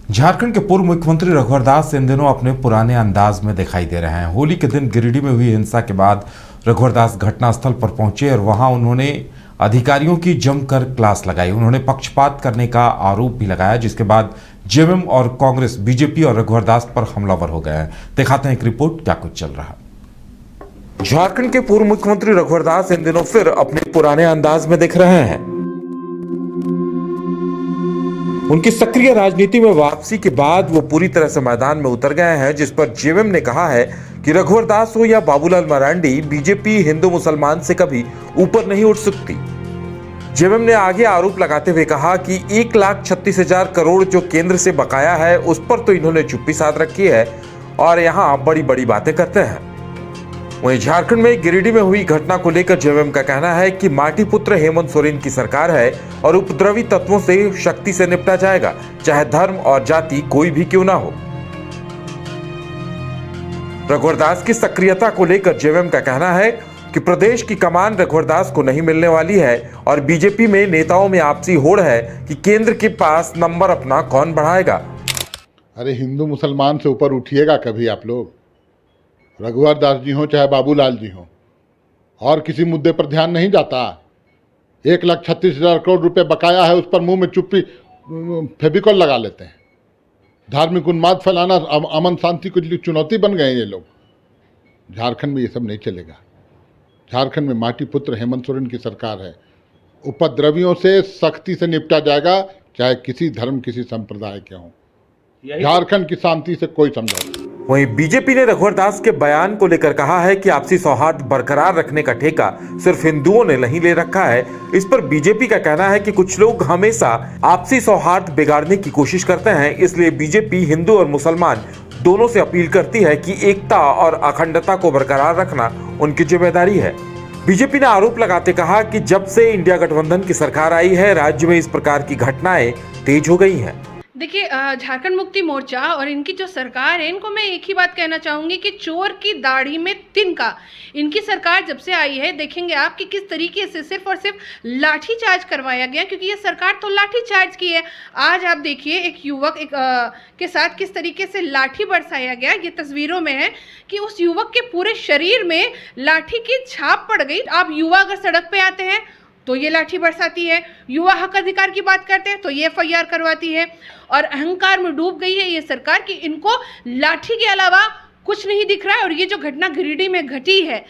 झारखंड के पूर्व मुख्यमंत्री रघुवर दास इन दिनों अपने पुराने अंदाज में दिखाई दे रहे हैं। होली के दिन गिरिडीह में हुई हिंसा के बाद रघुवर दास घटनास्थल पर पहुंचे और वहां उन्होंने अधिकारियों की जमकर क्लास लगाई। उन्होंने पक्षपात करने का आरोप भी लगाया, जिसके बाद जेएमएम और कांग्रेस, बीजेपी और रघुवर दास पर हमलावर हो गए हैं। दिखाते हैं एक रिपोर्ट, क्या कुछ चल रहा है। झारखंड के पूर्व मुख्यमंत्री रघुवर दास इन दिनों फिर अपने पुराने अंदाज में दिख रहे हैं। उनकी सक्रिय राजनीति में वापसी के बाद वो पूरी तरह से मैदान में उतर गए हैं, जिस पर जेएमएम ने कहा है कि रघुवर दास हो या बाबूलाल मरांडी, बीजेपी हिंदू मुसलमान से कभी ऊपर नहीं उठ सकती। जेएमएम ने आगे आरोप लगाते हुए कहा कि 1,36,000 करोड़ जो केंद्र से बकाया है, उस पर तो इन्होंने चुप्पी साध रखी है और यहाँ बड़ी बड़ी बातें करते हैं। वहीं झारखंड में गिरिडीह में हुई घटना को लेकर जेएमएम का कहना है कि माटी पुत्र हेमंत सोरेन की सरकार है और उपद्रवी तत्वों से शक्ति से निपटा जाएगा, चाहे धर्म और जाति कोई भी क्यों ना हो। रघुवर दास की सक्रियता को लेकर जेएमएम का कहना है कि प्रदेश की कमान रघुवर दास को नहीं मिलने वाली है और बीजेपी में नेताओं में आपसी होड़ है कि केंद्र के पास नंबर अपना कौन बढ़ाएगा। अरे हिंदू मुसलमान से ऊपर उठिएगा कभी आप लोग। रघुवर दास जी हो चाहे बाबूलाल जी हो, और किसी मुद्दे पर ध्यान नहीं जाता। 1,36,000 करोड़ रुपए बकाया है, उस पर मुंह में चुप्पी फेविकॉल लगा लेते हैं। धार्मिक उन्माद फैलाना अमन शांति के लिए चुनौती बन गए ये लोग। झारखंड में ये सब नहीं चलेगा। झारखंड में माटी पुत्र हेमंत सोरेन की सरकार है। उपद्रवियों से सख्ती से निपटा जाएगा, चाहे किसी धर्म किसी संप्रदाय के हों। झारखंड की शांति से कोई समझौता। वहीं बीजेपी ने रघुवर दास के बयान को लेकर कहा है कि आपसी सौहार्द बरकरार रखने का ठेका सिर्फ हिंदुओं ने नहीं ले रखा है। इस पर बीजेपी का कहना है कि कुछ लोग हमेशा आपसी सौहार्द बिगाड़ने की कोशिश करते हैं, इसलिए बीजेपी हिंदू और मुसलमान दोनों से अपील करती है कि एकता और अखंडता को बरकरार रखना उनकी जिम्मेदारी है। बीजेपी ने आरोप लगाते कहा कि जब से इंडिया गठबंधन की सरकार आई है, राज्य में इस प्रकार की घटनाएं तेज हो गई हैं। देखिए, झारखंड मुक्ति मोर्चा और इनकी जो सरकार है, इनको मैं एक ही बात कहना चाहूँगी कि चोर की दाढ़ी में तिनका। इनकी सरकार जब से आई है, देखेंगे आप कि किस तरीके से सिर्फ और सिर्फ लाठी चार्ज करवाया गया, क्योंकि ये सरकार तो लाठी चार्ज की है। आज आप देखिए एक युवक के साथ किस तरीके से लाठी बरसाया गया। ये तस्वीरों में है कि उस युवक के पूरे शरीर में लाठी की छाप पड़ गई। आप युवा अगर सड़क पे आते हैं तो ये लाठी बरसाती है, युवा हक अधिकार की बात करते हैं तो ये एफआईआर करवाती है, और अहंकार में डूब गई है ये सरकार कि इनको लाठी के अलावा कुछ नहीं दिख रहा है। और ये जो घटना गिरिडीह में घटी है,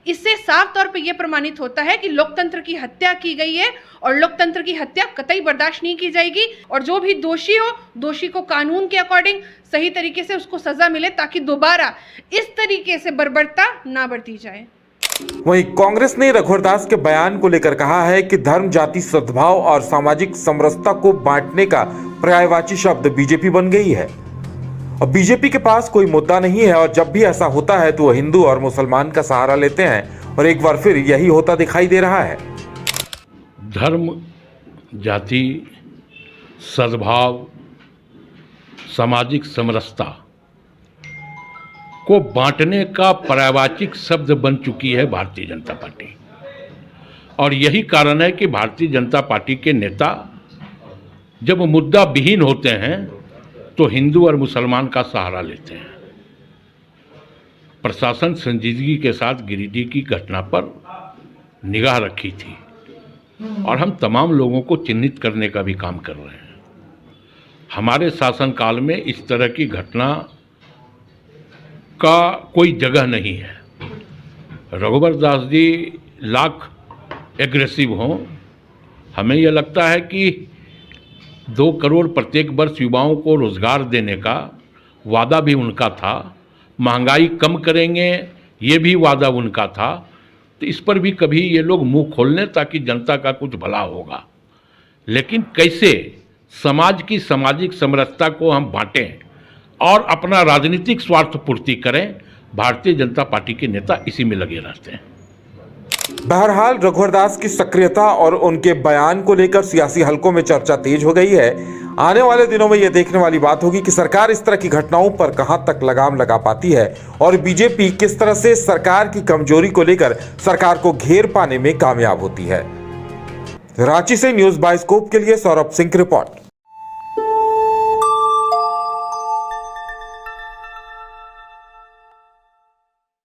इससे साफ तौर पे ये प्रमाणित होता है कि लोकतंत्र की हत्या की गई है और लोकतंत्र की हत्या कतई बर्दाश्त नहीं की जाएगी। और जो भी दोषी हो, दोषी को कानून के अकॉर्डिंग सही तरीके से उसको सजा मिले, ताकि दोबारा इस तरीके से बर्बरता ना बरती जाए। वहीं कांग्रेस ने रघुवर दास के बयान को लेकर कहा है कि धर्म, जाति, सद्भाव और सामाजिक समरसता को बांटने का पर्यायवाची शब्द बीजेपी बन गई है और बीजेपी के पास कोई मुद्दा नहीं है, और जब भी ऐसा होता है तो वो हिंदू और मुसलमान का सहारा लेते हैं और एक बार फिर यही होता दिखाई दे रहा है। धर्म, जाति, सद्भाव, सामाजिक समरसता को बांटने का पर्यायवाचिक शब्द बन चुकी है भारतीय जनता पार्टी। और यही कारण है कि भारतीय जनता पार्टी के नेता जब मुद्दा विहीन होते हैं तो हिंदू और मुसलमान का सहारा लेते हैं। प्रशासन संजीदगी के साथ गिरिडीह की घटना पर निगाह रखी थी और हम तमाम लोगों को चिन्हित करने का भी काम कर रहे हैं। हमारे शासनकाल में इस तरह की घटना का कोई जगह नहीं है। रघुवर दास जी लाख एग्रेसिव हों, हमें यह लगता है कि 2 करोड़ प्रत्येक वर्ष युवाओं को रोजगार देने का वादा भी उनका था, महंगाई कम करेंगे ये भी वादा उनका था। तो इस पर भी कभी ये लोग मुंह खोल लें ताकि जनता का कुछ भला होगा। लेकिन कैसे समाज की सामाजिक समरसता को हम बांटें और अपना राजनीतिक स्वार्थ पूर्ति करें, भारतीय जनता पार्टी के नेता इसी में लगे रहते हैं। बहरहाल रघुवर दास की सक्रियता और उनके बयान को लेकर सियासी हलकों में चर्चा तेज हो गई है। आने वाले दिनों में यह देखने वाली बात होगी कि सरकार इस तरह की घटनाओं पर कहां तक लगाम लगा पाती है और बीजेपी किस तरह से सरकार की कमजोरी को लेकर सरकार को घेर पाने में कामयाब होती है। रांची से न्यूज़ बाइस्कोप के लिए सौरभ सिंह की रिपोर्ट।